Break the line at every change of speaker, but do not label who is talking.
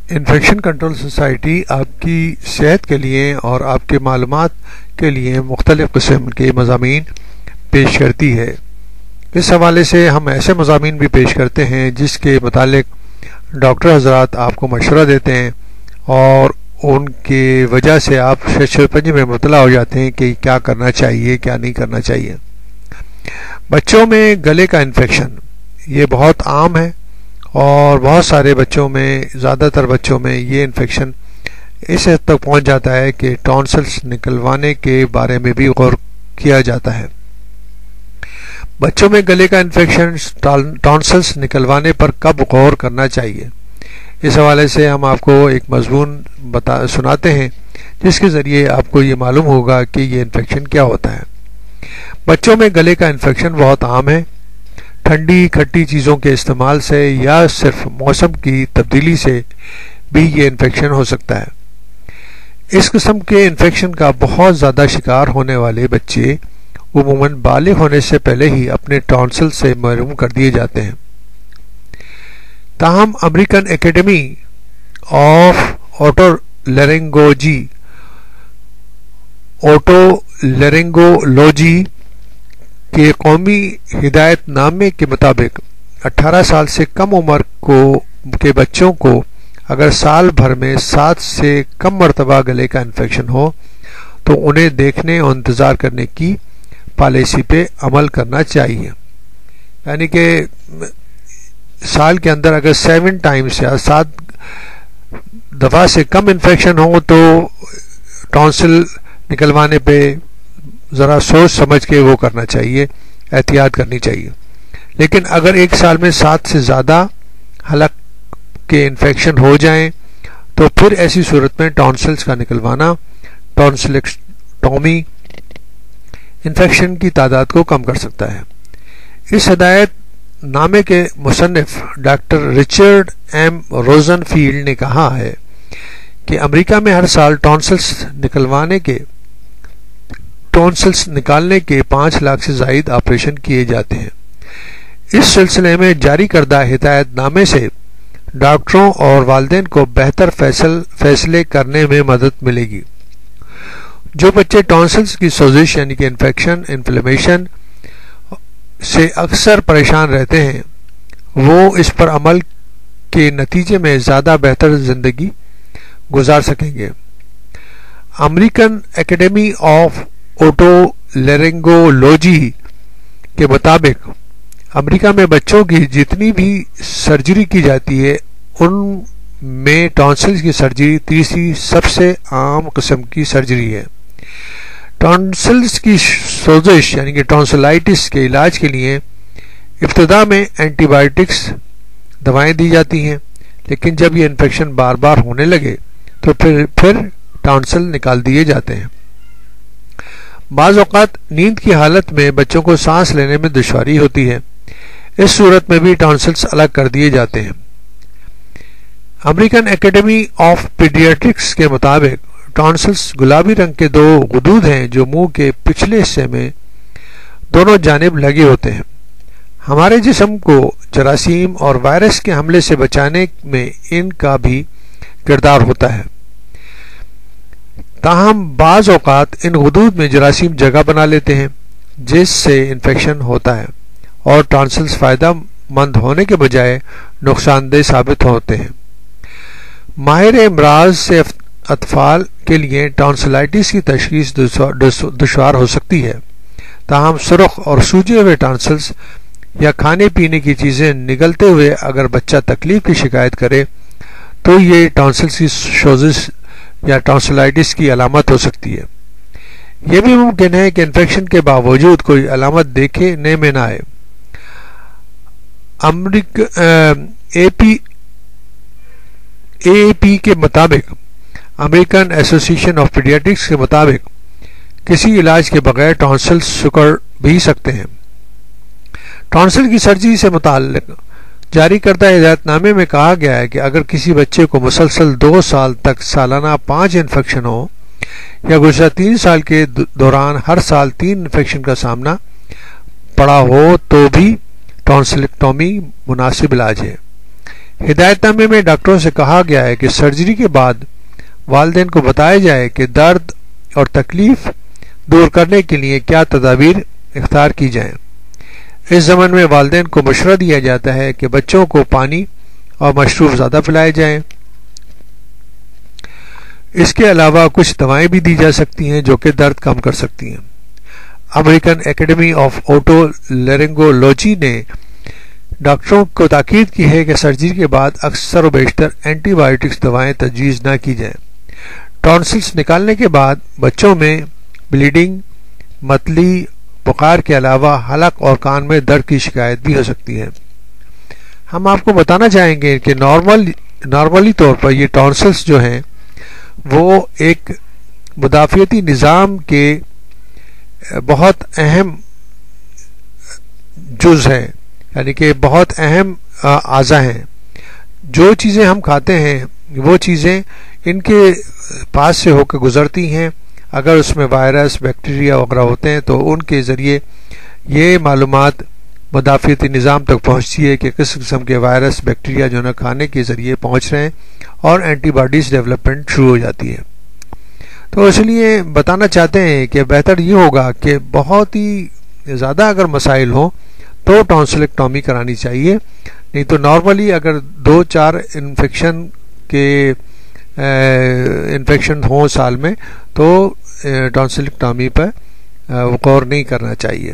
Infection control society آپ کی صحت کے لیے اور آپ کے معلومات کے لیے مختلف قسم کے مضامین پیش کرتی ہے۔ اس حوالے سے ہم ایسے مضامین بھی پیش کرتے ہیں جس کے متعلق ڈاکٹر حضرات آپ کو مشورہ دیتے ہیں اور ان کی وجہ سے آپ شش میں مطلع ہو جاتے ہیں کہ کیا کرنا چاہیے کیا نہیں کرنا چاہیے۔ بچوں میں گلے کا انفیکشن یہ بہت عام ہے اور بہت سارے بچوں میں زیادہ تر بچوں میں یہ انفیکشن اس حد تک پہنچ جاتا ہے کہ ٹونسلز نکلوانے کے بارے میں بھی غور کیا جاتا ہے۔ بچوں میں گلے کا انفیکشن ٹونسلز نکلوانے پر کب غور کرنا چاہیے، اس حوالے سے ہم آپ کو ایک مضمون سناتے ہیں جس کے ذریعے آپ کو یہ معلوم ہوگا کہ یہ انفیکشن کیا ہوتا ہے۔ بچوں میں گلے کا انفیکشن بہت عام ہے۔ ٹھنڈی کھٹی چیزوں کے استعمال سے یا صرف موسم کی تبدیلی سے بھی یہ انفیکشن ہو سکتا ہے۔ اس قسم کے انفیکشن کا بہت زیادہ شکار ہونے والے بچے عموماً بالغ ہونے سے پہلے ہی اپنے ٹونسل سے محروم کر دیے جاتے ہیں۔ تاہم امریکن اکیڈمی آف اوٹولرنگولوجی کے قومی ہدایت نامے کے مطابق 18 سال سے کم عمر کے بچوں کو اگر سال بھر میں 7 سے کم مرتبہ گلے کا انفیکشن ہو تو انہیں دیکھنے اور انتظار کرنے کی پالیسی پہ عمل کرنا چاہیے۔ یعنی کہ سال کے اندر اگر 7 ٹائمز یا 7 دفعہ سے کم انفیکشن ہو تو ٹونسل نکلوانے پہ ذرا سوچ سمجھ کے وہ کرنا چاہیے، احتیاط کرنی چاہیے۔ لیکن اگر ایک سال میں 7 سے زیادہ حلق کے انفیکشن ہو جائیں تو پھر ایسی صورت میں ٹونسلز کا نکلوانا ٹونسلیکٹومی انفیکشن کی تعداد کو کم کر سکتا ہے۔ اس ہدایت نامے کے مصنف ڈاکٹر رچرڈ ایم روزن فیلڈ نے کہا ہے کہ امریکہ میں ہر سال ٹونسلز نکالنے کے 5 لاکھ سے زائد آپریشن کیے جاتے ہیں۔ اس سلسلے میں جاری کردہ ہدایت نامے سے ڈاکٹروں اور والدین کو بہتر فیصلے کرنے میں مدد ملے گی۔ جو بچے ٹونسلز کی سوزش یعنی کہ انفلیمیشن سے اکثر پریشان رہتے ہیں وہ اس پر عمل کے نتیجے میں زیادہ بہتر زندگی گزار سکیں گے۔ امریکن اکیڈمی آف اوٹولرنگولوجی کے مطابق امریکہ میں بچوں کی جتنی بھی سرجری کی جاتی ہے ان میں ٹونسلز کی سرجری تیسری سب سے عام قسم کی سرجری ہے۔ ٹونسلز کی سوزش یعنی کہ ٹونسلائٹس کے علاج کے لیے ابتدا میں اینٹی بایوٹکس دوائیں دی جاتی ہیں، لیکن جب یہ انفیکشن بار بار ہونے لگے تو پھر ٹونسل نکال دیے جاتے ہیں۔ بعض اوقات نیند کی حالت میں بچوں کو سانس لینے میں دشواری ہوتی ہے، اس صورت میں بھی ٹونسلز الگ کر دیے جاتے ہیں۔ امریکن اکیڈمی آف پیڈیاٹرکس کے مطابق ٹونسلز گلابی رنگ کے 2 غدود ہیں جو منہ کے پچھلے حصے میں دونوں جانب لگے ہوتے ہیں۔ ہمارے جسم کو جراثیم اور وائرس کے حملے سے بچانے میں ان کا بھی کردار ہوتا ہے۔ تاہم بعض اوقات ان غدود میں جراثیم جگہ بنا لیتے ہیں جس سے انفیکشن ہوتا ہے اور ٹونسلز فائدہ مند ہونے کے بجائے نقصان دہ ثابت ہوتے ہیں۔ ماہر امراض سے اطفال کے لیے ٹونسلائٹس کی تشخیص دشوار ہو سکتی ہے، تاہم سرخ اور سوجے ہوئے ٹونسلز یا کھانے پینے کی چیزیں نگلتے ہوئے اگر بچہ تکلیف کی شکایت کرے تو یہ ٹونسلز کی سوزش یا ٹونسلائٹس کی علامت ہو سکتی ہے۔ یہ بھی ممکن ہے کہ انفیکشن کے باوجود کوئی علامت دیکھنے میں نہ آئے۔ AAP کے مطابق امریکن ایسوسی ایشن آف پیڈیاٹرکس کے مطابق کسی علاج کے بغیر ٹونسل سکڑ بھی سکتے ہیں۔ ٹونسل کی سرجری سے متعلق جاری کردہ ہدایت نامے میں کہا گیا ہے کہ اگر کسی بچے کو مسلسل 2 سال تک سالانہ 5 انفیکشن ہو یا گزشتہ 3 سال کے دوران ہر سال 3 انفیکشن کا سامنا پڑا ہو تو بھی ٹونسلیکٹومی مناسب علاج ہے۔ ہدایت نامے میں ڈاکٹروں سے کہا گیا ہے کہ سرجری کے بعد والدین کو بتایا جائے کہ درد اور تکلیف دور کرنے کے لیے کیا تدابیر اختیار کی جائیں۔ اس زمن میں والدین کو مشورہ دیا جاتا ہے کہ بچوں کو پانی اور مشروب زیادہ پلائے جائیں۔ اس کے علاوہ کچھ دوائیں بھی دی جا سکتی ہیں جو کہ درد کم کر سکتی ہیں۔ امریکن اکیڈمی آف اوٹو لیرنگولوجی نے ڈاکٹروں کو تاکید کی ہے کہ سرجری کے بعد اکثر و بیشتر اینٹی بایوٹکس دوائیں تجویز نہ کی جائیں۔ ٹونسلز نکالنے کے بعد بچوں میں بلیڈنگ، متلی، بخار کے علاوہ حلق اور کان میں درد کی شکایت بھی ہو سکتی ہے۔ ہم آپ کو بتانا چاہیں گے کہ نارملی طور پر یہ ٹونسلز جو ہیں وہ ایک مدافعتی نظام کے بہت اہم جز ہے، یعنی کہ بہت اہم اعضاء ہیں۔ جو چیزیں ہم کھاتے ہیں وہ چیزیں ان کے پاس سے ہو کے گزرتی ہیں۔ اگر اس میں وائرس، بیکٹیریا وغیرہ ہوتے ہیں تو ان کے ذریعے یہ معلومات مدافعتی نظام تک پہنچتی ہے کہ کس قسم کے وائرس، بیکٹیریا جو ہے کھانے کے ذریعے پہنچ رہے ہیں اور اینٹی باڈیز ڈیولپمنٹ شروع ہو جاتی ہے۔ تو اس لیے بتانا چاہتے ہیں کہ بہتر یہ ہوگا کہ بہت ہی زیادہ اگر مسائل ہوں تو ٹونسلیکٹومی کرانی چاہیے، نہیں تو نارملی اگر 2-4 انفیکشن ہوں سال میں تو ٹونسلیکٹومی پر غور نہیں کرنا چاہیے۔